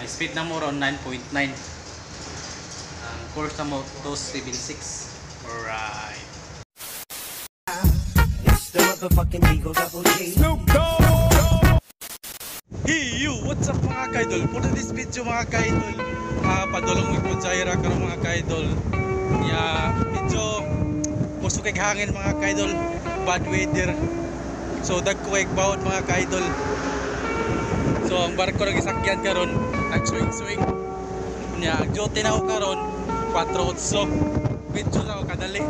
Speed na mo ron 9.9. Ang course na mo 276. Alright. It's the motherfucking Eagle Double G. Hey you, what's up mga kaidol? For this video mga kaidol, padulong mo sa ira karon mga kaidol. Ya, medyo puso kay hangin mga kaidol, bad weather. So dagko kay bawod mga kaidol. So ang barko ra gisakyan karon, nag-swing. Nya duty na ko karon 4:08. Medyo na ako kadali.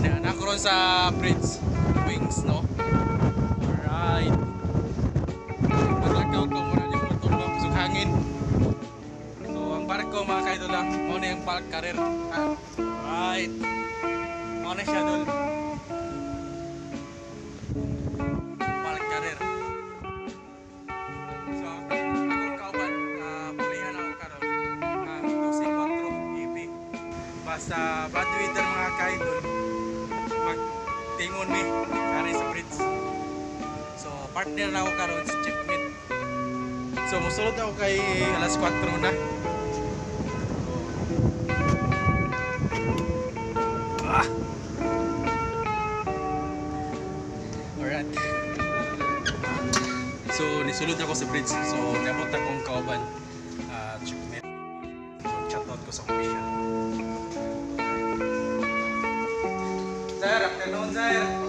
Na karon sa bridge wings no. Alright. Maglagaw ko muna yung matulog sa hangin. So ang barko mga kaidol mo na yung bulk carrier. Right. Mo na siya dol. Bulk carrier. So akong kauban pulihan ako karon. 12.4 EP. Basta bad weather mga kaidol. Magtingon mi kani sa bridge. So partner na ako karon sa checkmate. So musulod ako kay alas 4 na. Alright. So nisulod ako sa bridge. So nabot akong kauban checkmate. So chat out ko sa official. Sir, afternoon sir.